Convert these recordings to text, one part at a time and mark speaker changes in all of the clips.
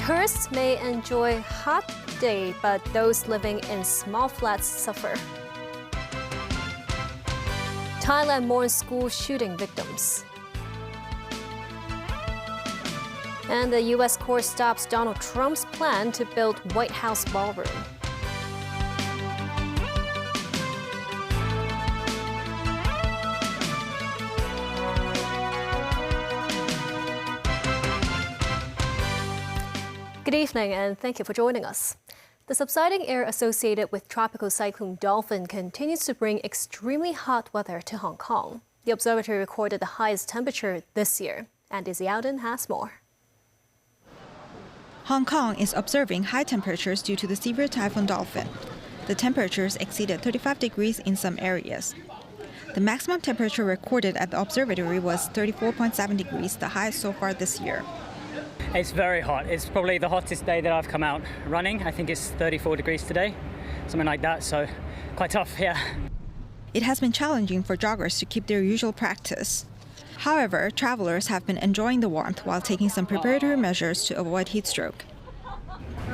Speaker 1: Tourists may enjoy hot day, but those living in small flats suffer. Thailand mourns school shooting victims. And the U.S. court stops Donald Trump's plan to build White House ballroom. Good evening and thank you for joining us. The subsiding air associated with tropical cyclone Dolphin continues to bring extremely hot weather to Hong Kong. The observatory recorded the highest temperature this year. Andy Ziauden has more.
Speaker 2: Hong Kong is observing high temperatures due to the severe Typhoon Dolphin. The temperatures exceeded 35 degrees in some areas. The maximum temperature recorded at the observatory was 34.7 degrees, the highest so far this year.
Speaker 3: It's very hot. It's probably the hottest day that I've come out running. I think it's 34 degrees today, something like that, so quite tough, yeah.
Speaker 2: It has been challenging for joggers to keep their usual practice. However, travelers have been enjoying the warmth while taking some preparatory measures to avoid heat stroke.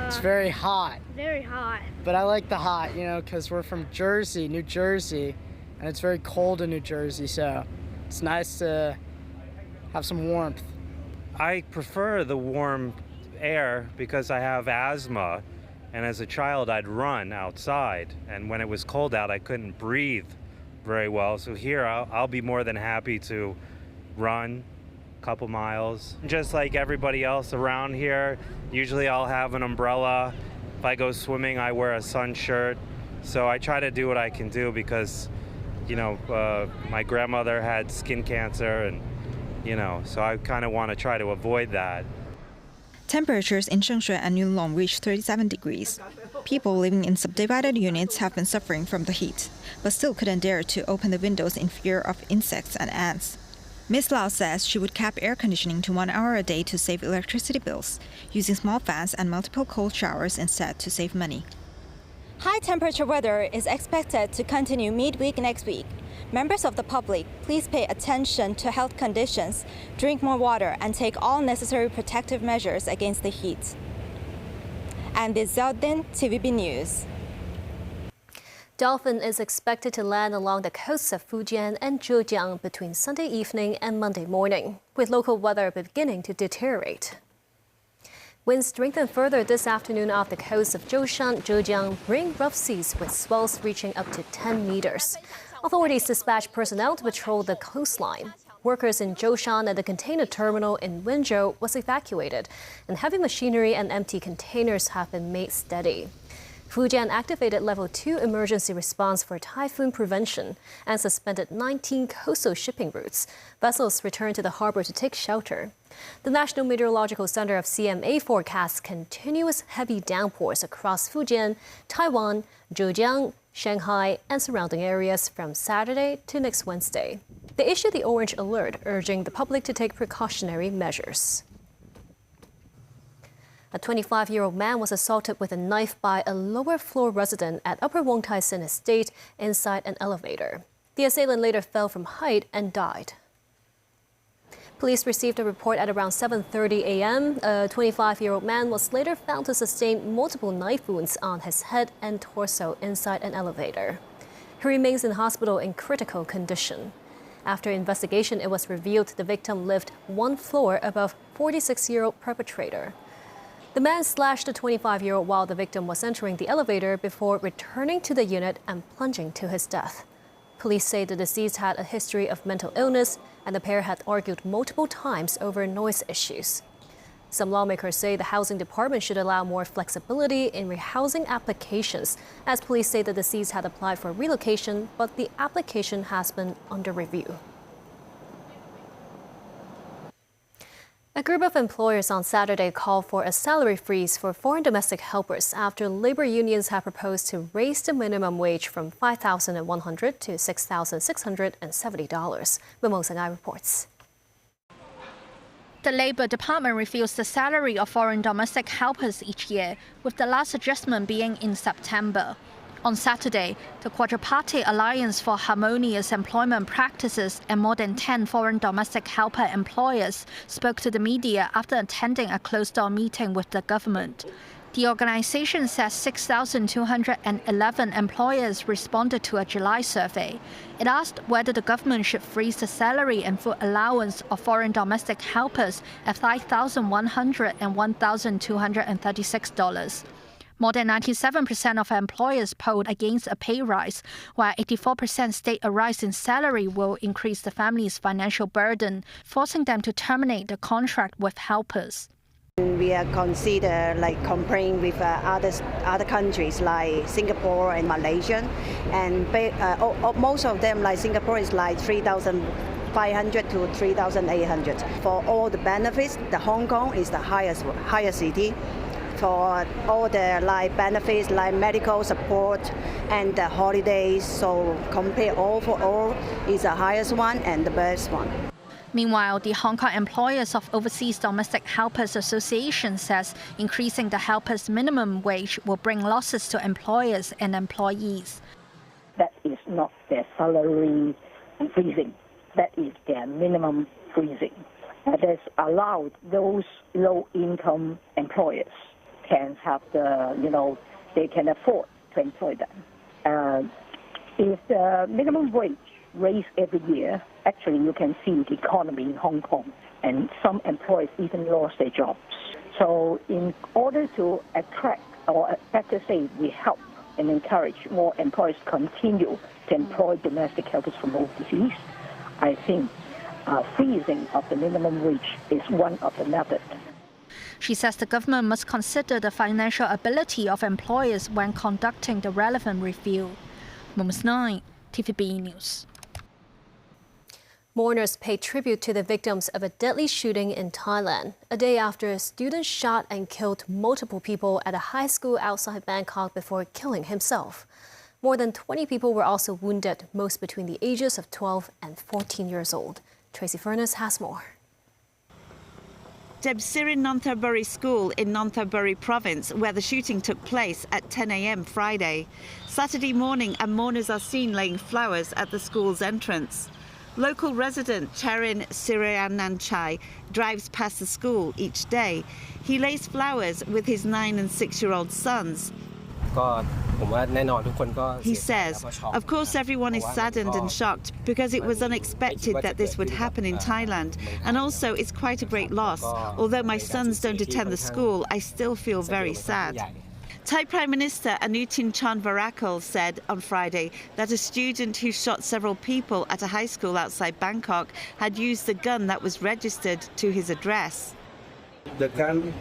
Speaker 4: It's very hot.
Speaker 5: Very hot.
Speaker 4: But I like the hot, because we're from Jersey, New Jersey, and it's very cold in New Jersey, so it's nice to have some warmth.
Speaker 6: I prefer the warm air because I have asthma, and as a child I'd run outside, and when it was cold out I couldn't breathe very well, so here I'll be more than happy to run a couple miles. Just like everybody else around here, usually I'll have an umbrella. If I go swimming I wear a sun shirt, so I try to do what I can do because my grandmother had skin cancer, and so I kind of want to try to avoid that.
Speaker 2: Temperatures in Shenzhen and Yunlong reached 37 degrees. People living in subdivided units have been suffering from the heat, but still couldn't dare to open the windows in fear of insects and ants. Ms. Lau says she would cap air conditioning to 1 hour a day to save electricity bills, using small fans and multiple cold showers instead to save money.
Speaker 7: High temperature weather is expected to continue midweek next week. Members of the public, please pay attention to health conditions, drink more water, and take all necessary protective measures against the heat. And this is Ziauden, TVB News.
Speaker 1: Dolphin is expected to land along the coasts of Fujian and Zhejiang between Sunday evening and Monday morning, with local weather beginning to deteriorate. Winds strengthen further this afternoon off the coast of Zhoushan, Zhejiang, bring rough seas with swells reaching up to 10 meters. Authorities dispatched personnel to patrol the coastline. Workers in Zhoushan and the container terminal in Wenzhou was evacuated, and heavy machinery and empty containers have been made steady. Fujian activated Level 2 emergency response for typhoon prevention and suspended 19 coastal shipping routes. Vessels returned to the harbor to take shelter. The National Meteorological Center of CMA forecasts continuous heavy downpours across Fujian, Taiwan, Zhejiang, Shanghai, and surrounding areas from Saturday to next Wednesday. They issued the orange alert, urging the public to take precautionary measures. A 25-year-old man was assaulted with a knife by a lower-floor resident at Upper Wong Tai Sin Estate inside an elevator. The assailant later fell from height and died. Police received a report at around 7:30 a.m. A 25-year-old man was later found to sustain multiple knife wounds on his head and torso inside an elevator. He remains in hospital in critical condition. After investigation, it was revealed the victim lived one floor above 46-year-old perpetrator. The man slashed the 25-year-old while the victim was entering the elevator before returning to the unit and plunging to his death. Police say the deceased had a history of mental illness, and the pair had argued multiple times over noise issues. Some lawmakers say the housing department should allow more flexibility in rehousing applications, as police say the deceased had applied for relocation, but the application has been under review. A group of employers on Saturday called for a salary freeze for foreign domestic helpers after labor unions have proposed to raise the minimum wage from $5,100 to $6,670. Memo Sangai reports.
Speaker 5: The Labour Department reviews the salary of foreign domestic helpers each year, with the last adjustment being in September. On Saturday, the Quadripartite Alliance for Harmonious Employment Practices and more than 10 foreign domestic helper employers spoke to the media after attending a closed-door meeting with the government. The organization says 6,211 employers responded to a July survey. It asked whether the government should freeze the salary and food allowance of foreign domestic helpers at $5,100 and $1,236. More than 97% of employers polled against a pay rise, while 84% state a rise in salary will increase the family's financial burden, forcing them to terminate the contract with helpers.
Speaker 8: We are considered comparing with other countries like Singapore and Malaysia, and most of them like Singapore is like 3,500 to 3,800. For all the benefits, the Hong Kong is the highest city. For all the benefits like medical support and the holidays, so compare all for all is the highest one and the best one.
Speaker 5: Meanwhile, the Hong Kong Employers of Overseas Domestic Helpers Association says increasing the helpers' minimum wage will bring losses to employers and employees.
Speaker 9: That is not their salary freezing. That is their minimum freezing. That has allowed those low-income employers can have they can afford to employ them. If the minimum wage raised every year, actually you can see the economy in Hong Kong, and some employers even lost their jobs. So in order to attract, or better say, we help and encourage more employers to continue to employ domestic helpers from overseas, I think freezing of the minimum wage is one of the methods.
Speaker 5: She says the government must consider the financial ability of employers when conducting the relevant review. Moments 9, TVB News.
Speaker 1: Mourners paid tribute to the victims of a deadly shooting in Thailand, a day after a student shot and killed multiple people at a high school outside Bangkok before killing himself. More than 20 people were also wounded, most between the ages of 12 and 14 years old. Tracy Furness has more.
Speaker 10: Debsirin Nonthaburi School in Nonthaburi Province, where the shooting took place at 10 a.m. Friday. Saturday morning, and mourners are seen laying flowers at the school's entrance. Local resident Charin Siriananchai drives past the school each day. He lays flowers with his 9- and 6-year-old sons. He says, of course everyone is saddened and shocked because it was unexpected that this would happen in Thailand, and also it's quite a great loss. Although my sons don't attend the school, I still feel very sad. Thai Prime Minister Anutin Chanvarakul said on Friday that a student who shot several people at a high school outside Bangkok had used the gun that was registered to his address.
Speaker 11: The gun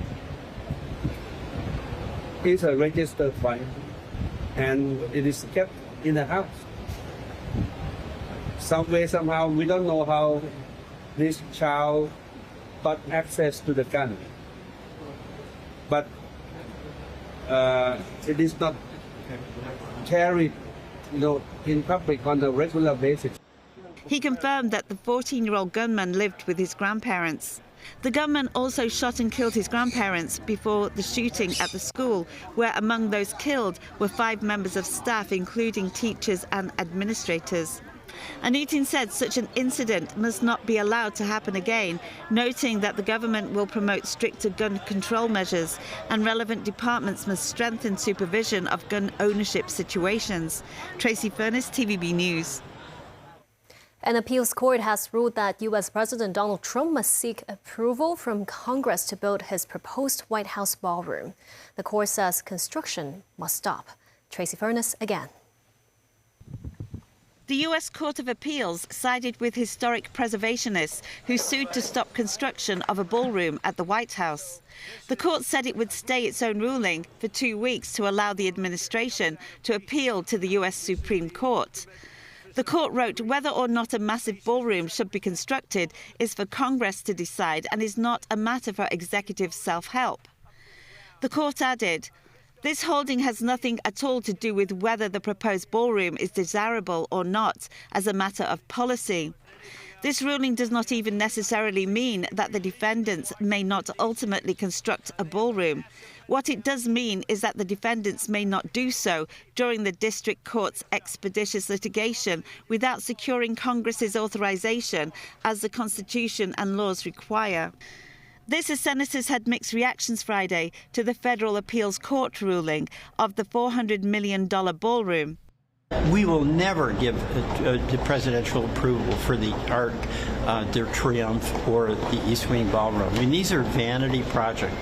Speaker 11: is a registered one, and it is kept in the house. Somehow, we don't know how this child got access to the gun. But it is not carried, in public on a regular basis.
Speaker 10: He confirmed that the 14-year-old gunman lived with his grandparents. The gunman also shot and killed his grandparents before the shooting at the school, where among those killed were 5 members of staff, including teachers and administrators. Anutin said such an incident must not be allowed to happen again, noting that the government will promote stricter gun control measures and relevant departments must strengthen supervision of gun ownership situations. Tracy Furness, TVB News.
Speaker 1: An appeals court has ruled that U.S. President Donald Trump must seek approval from Congress to build his proposed White House ballroom. The court says construction must stop. Tracy Furness again.
Speaker 10: The U.S. Court of Appeals sided with historic preservationists who sued to stop construction of a ballroom at the White House. The court said it would stay its own ruling for 2 weeks to allow the administration to appeal to the U.S. Supreme Court. The court wrote whether or not a massive ballroom should be constructed is for Congress to decide and is not a matter for executive self-help. The court added, this holding has nothing at all to do with whether the proposed ballroom is desirable or not as a matter of policy. This ruling does not even necessarily mean that the defendants may not ultimately construct a ballroom. What it does mean is that the defendants may not do so during the district court's expeditious litigation without securing Congress's authorization, as the Constitution and laws require. This as senators had mixed reactions Friday to the Federal Appeals Court ruling of the $400 million ballroom.
Speaker 12: We will never give the presidential approval for the Arc de Triomphe or the East Wing Ballroom. I mean, these are vanity projects.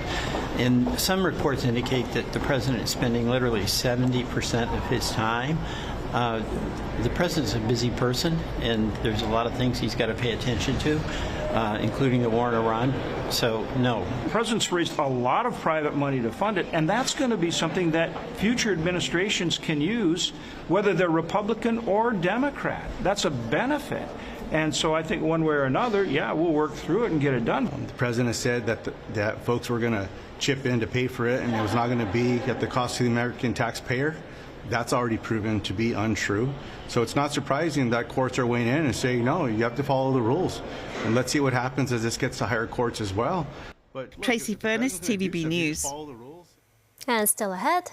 Speaker 12: And some reports indicate that the president is spending literally 70% of his time. The president's a busy person, and there's a lot of things he's got to pay attention to, including the war in Iran. So, no.
Speaker 13: The president's raised a lot of private money to fund it, and that's going to be something that future administrations can use, whether they're Republican or Democrat. That's a benefit. And so I think one way or another, yeah, we'll work through it and get it done.
Speaker 14: The president said that folks were going to chip in to pay for it, and it was not going to be at the cost to the American taxpayer. That's already proven to be untrue. So it's not surprising that courts are weighing in and saying, no, you have to follow the rules. And let's see what happens as this gets to higher courts as well. But
Speaker 10: Tracy Furness, TVB News.
Speaker 1: And still ahead,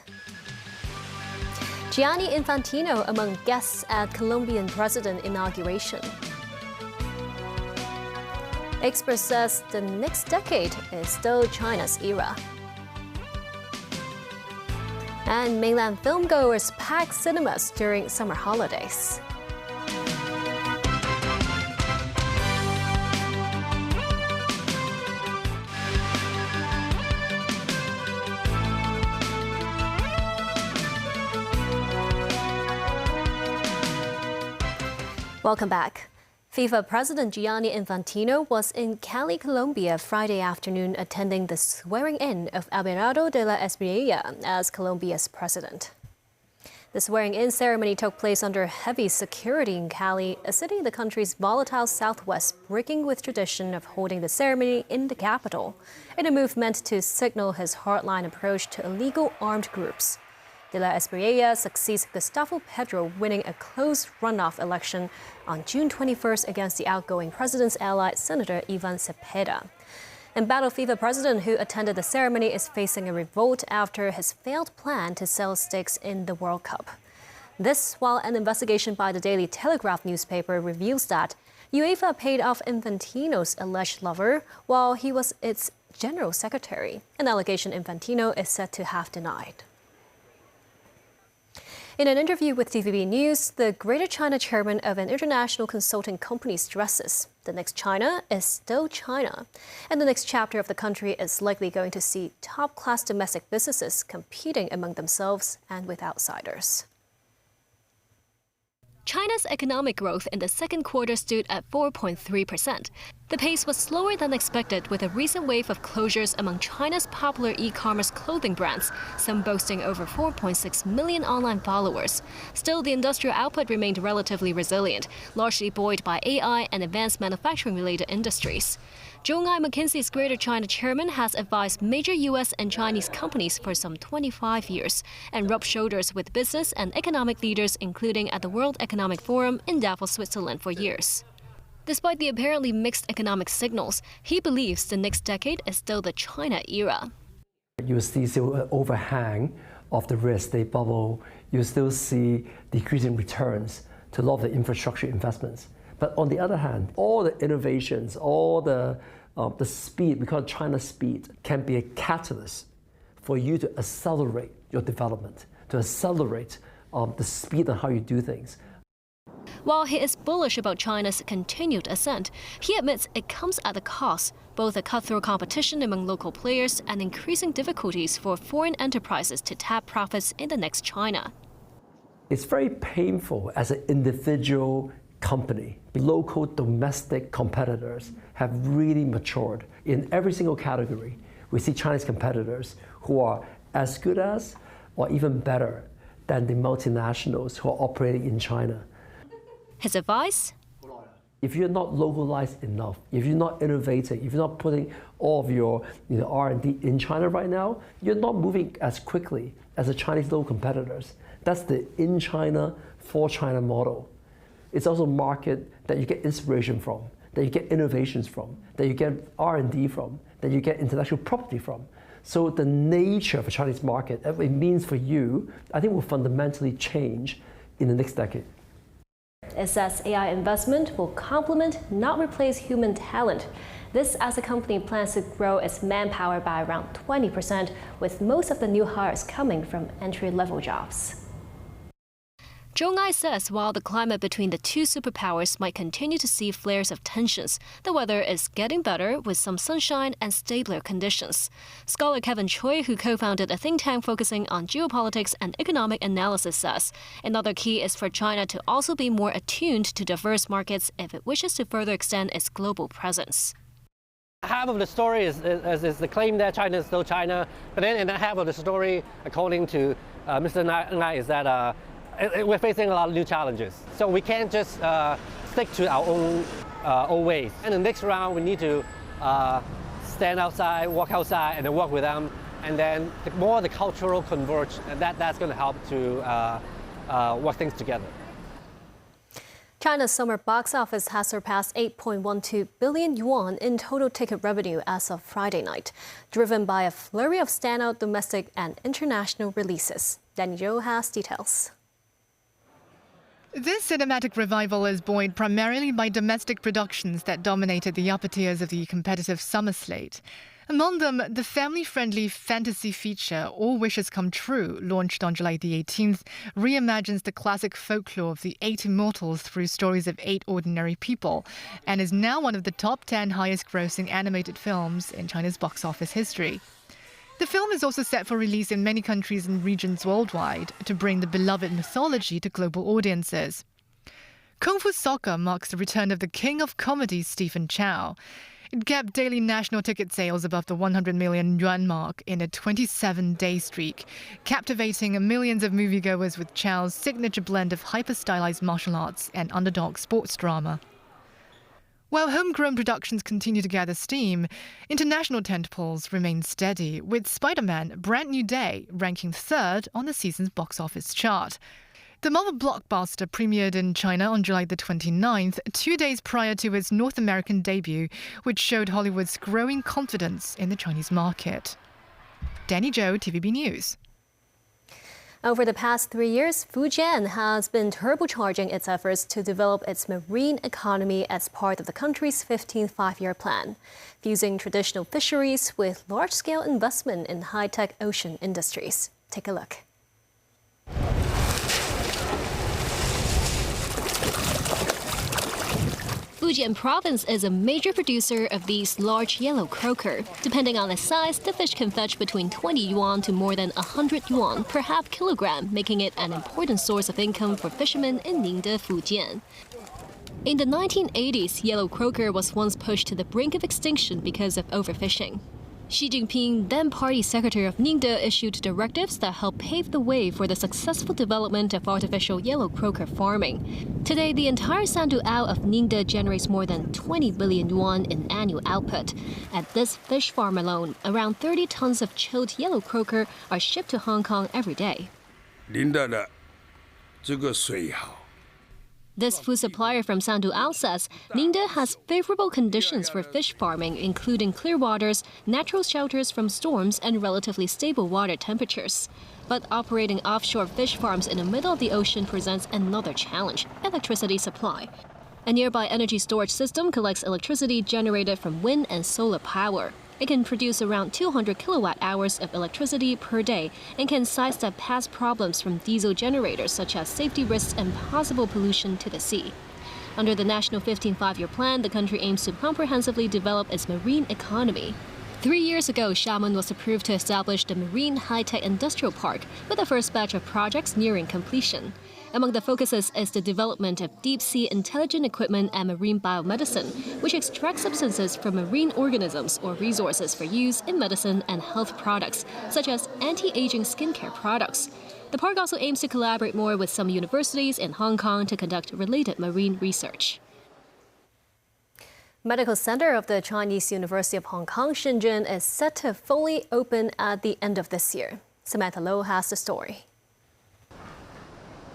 Speaker 1: Gianni Infantino among guests at Colombian president inauguration. Expert says the next decade is still China's era. And mainland filmgoers pack cinemas during summer holidays. Welcome back. FIFA President Gianni Infantino was in Cali, Colombia Friday afternoon attending the swearing-in of Abelardo de la Espriella as Colombia's president. The swearing-in ceremony took place under heavy security in Cali, a city in the country's volatile southwest, breaking with tradition of holding the ceremony in the capital, in a move meant to signal his hardline approach to illegal armed groups. De la Espriella succeeds Gustavo Petro, winning a close runoff election on June 21st against the outgoing president's ally, Senator Ivan Cepeda. And Battle FIFA president who attended the ceremony is facing a revolt after his failed plan to sell stakes in the World Cup. This while an investigation by the Daily Telegraph newspaper reveals that UEFA paid off Infantino's alleged lover while he was its general secretary, an allegation Infantino is said to have denied. In an interview with TVB News, the Greater China chairman of an international consulting company stresses the next China is still China, and the next chapter of the country is likely going to see top-class domestic businesses competing among themselves and with outsiders. China's economic growth in the second quarter stood at 4.3%. The pace was slower than expected with a recent wave of closures among China's popular e-commerce clothing brands, some boasting over 4.6 million online followers. Still, the industrial output remained relatively resilient, largely buoyed by AI and advanced manufacturing-related industries. Zhong Ai McKinsey's Greater China chairman has advised major U.S. and Chinese companies for some 25 years and rubbed shoulders with business and economic leaders, including at the World Economic Forum in Davos, Switzerland, for years. Despite the apparently mixed economic signals, he believes the next decade is still the China era.
Speaker 15: You see still an overhang of the real estate bubble. You still see decreasing returns to a lot of the infrastructure investments. But on the other hand, all the innovations, all the speed, because China's speed, can be a catalyst for you to accelerate your development, to accelerate the speed on how you do things.
Speaker 1: While he is bullish about China's continued ascent, he admits it comes at a cost, both a cutthroat competition among local players and increasing difficulties for foreign enterprises to tap profits in the next China.
Speaker 15: It's very painful as an individual company. Local domestic competitors have really matured in every single category. We see Chinese competitors who are as good as or even better than the multinationals who are operating in China.
Speaker 1: His advice?
Speaker 15: If you're not localized enough, if you're not innovating, if you're not putting all of your R&D in China right now, you're not moving as quickly as the Chinese local competitors. That's the in China, for China model. It's also a market that you get inspiration from, that you get innovations from, that you get R&D from, that you get intellectual property from. So the nature of the Chinese market, what it means for you, I think will fundamentally change in the next decade.
Speaker 1: It says AI investment will complement, not replace human talent. This as the company plans to grow its manpower by around 20%, with most of the new hires coming from entry-level jobs. Zhong Ai says while the climate between the two superpowers might continue to see flares of tensions, the weather is getting better with some sunshine and stabler conditions. Scholar Kevin Choi, who co-founded a think tank focusing on geopolitics and economic analysis, says another key is for China to also be more attuned to diverse markets if it wishes to further extend its global presence.
Speaker 16: Half of the story is the claim that China is still China, but then in half of the story, according to Mr. Ngai, is that we're facing a lot of new challenges. So we can't just stick to our own ways. And the next round, we need to stand outside, walk outside, and then work with them. And then the more the cultural converge, that's going to help to work things together.
Speaker 1: China's summer box office has surpassed 8.12 billion yuan in total ticket revenue as of Friday night, driven by a flurry of standout domestic and international releases. Danny Zhou has details.
Speaker 17: This cinematic revival is buoyed primarily by domestic productions that dominated the upper tiers of the competitive summer slate. Among them, the family-friendly fantasy feature All Wishes Come True, launched on July the 18th, reimagines the classic folklore of the 8 immortals through stories of 8 ordinary people, and is now one of the top 10 highest-grossing animated films in China's box office history. The film is also set for release in many countries and regions worldwide to bring the beloved mythology to global audiences. Kung Fu Soccer marks the return of the king of comedy, Stephen Chow. It kept daily national ticket sales above the 100 million yuan mark in a 27-day streak, captivating millions of moviegoers with Chow's signature blend of hyper-stylized martial arts and underdog sports drama. While homegrown productions continue to gather steam, international tentpoles remain steady, with Spider-Man: Brand New Day ranking 3rd on the season's box office chart. The Marvel blockbuster premiered in China on July the 29th, 2 days prior to its North American debut, which showed Hollywood's growing confidence in the Chinese market. Danny Zhou, TVB News.
Speaker 1: Over the past 3 years, Fujian has been turbocharging its efforts to develop its marine economy as part of the country's 15th five-year plan, fusing traditional fisheries with large-scale investment in high-tech ocean industries. Take a look. Fujian province is a major producer of these large yellow croaker. Depending on the size, the fish can fetch between 20 yuan to more than 100 yuan per half kilogram, making it an important source of income for fishermen in Ningde, Fujian. In the 1980s, yellow croaker was once pushed to the brink of extinction because of overfishing. Xi Jinping, then party secretary of Ningde, issued directives that helped pave the way for the successful development of artificial yellow croaker farming. Today, the entire Sandu Ao of Ningde generates more than 20 billion yuan in annual output. At this fish farm alone, around 30 tons of chilled yellow croaker are shipped to Hong Kong every day. This food supplier from Sandu Ao says Ningde has favorable conditions for fish farming, including clear waters, natural shelters from storms, and relatively stable water temperatures. But operating offshore fish farms in the middle of the ocean presents another challenge: electricity supply. A nearby energy storage system collects electricity generated from wind and solar power. It can produce around 200 kilowatt-hours of electricity per day and can sidestep past problems from diesel generators such as safety risks and possible pollution to the sea. Under the National 15th Five-Year Plan, the country aims to comprehensively develop its marine economy. 3 years ago, Xiamen was approved to establish the Marine High-Tech Industrial Park, with the first batch of projects nearing completion. Among the focuses is the development of deep-sea intelligent equipment and marine biomedicine, which extracts substances from marine organisms or resources for use in medicine and health products, such as anti-aging skincare products. The park also aims to collaborate more with some universities in Hong Kong to conduct related marine research. Medical Center of the Chinese University of Hong Kong, Shenzhen, is set to fully open at the end of this year. Samantha Low has the story.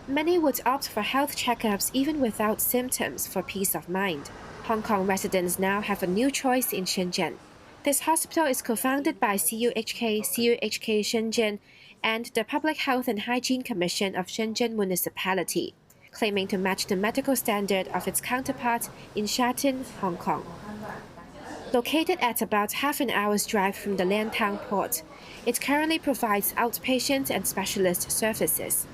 Speaker 18: Many would opt for health checkups even without symptoms for peace of mind. Hong Kong residents now have a new choice in Shenzhen. This hospital is co-founded by CUHK Shenzhen, and the Public Health and Hygiene Commission of Shenzhen Municipality, claiming to match the medical standard of its counterpart in Shenzhen, Hong Kong. Located at about half an hour's drive from the Lantau port, it currently provides outpatient and specialist services,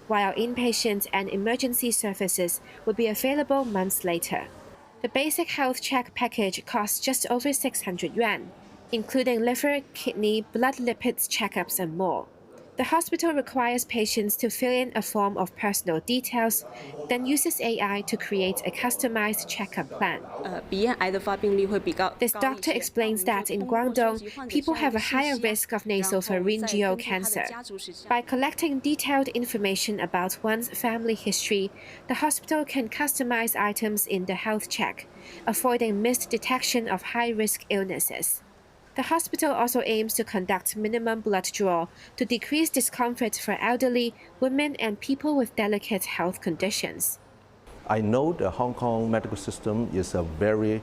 Speaker 18: while inpatient and emergency services will be available months later. The basic health check package costs just over 600 yuan, including liver, kidney, blood lipids checkups and more. The hospital requires patients to fill in a form of personal details, then uses AI to create a customized checkup plan. This doctor explains that in Guangdong, people have a higher risk of nasopharyngeal cancer. By collecting detailed information about one's family history, the hospital can customize items in the health check, avoiding missed detection of high-risk illnesses. The hospital also aims to conduct minimum blood draw to decrease discomfort for elderly, women, and people with delicate health conditions.
Speaker 19: I know the Hong Kong medical system is a very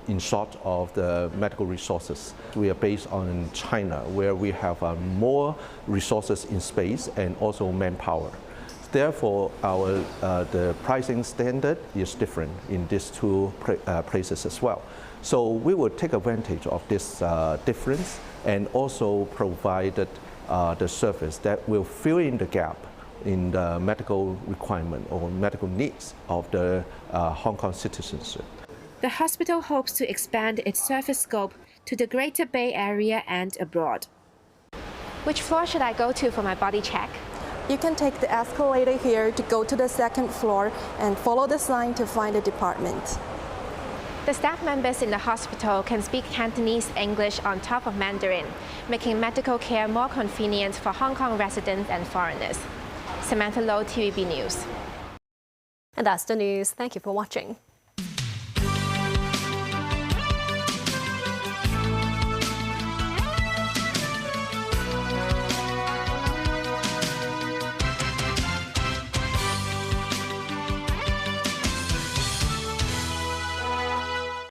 Speaker 19: in short of the medical resources. We are based on China, where we have more resources in space and also manpower. Therefore, the pricing standard is different in these two places as well. So we will take advantage of this difference and also provided the service that will fill in the gap in the medical requirement or medical needs of the Hong Kong citizenship.
Speaker 18: The hospital hopes to expand its service scope to the Greater Bay Area and abroad. Which floor should I go to for my body check?
Speaker 20: You can take the escalator here to go to the second floor and follow the sign to find the department.
Speaker 18: The staff members in the hospital can speak Cantonese English on top of Mandarin, making medical care more convenient for Hong Kong residents and foreigners. Samantha Low, TVB News.
Speaker 1: And that's the news. Thank you for watching.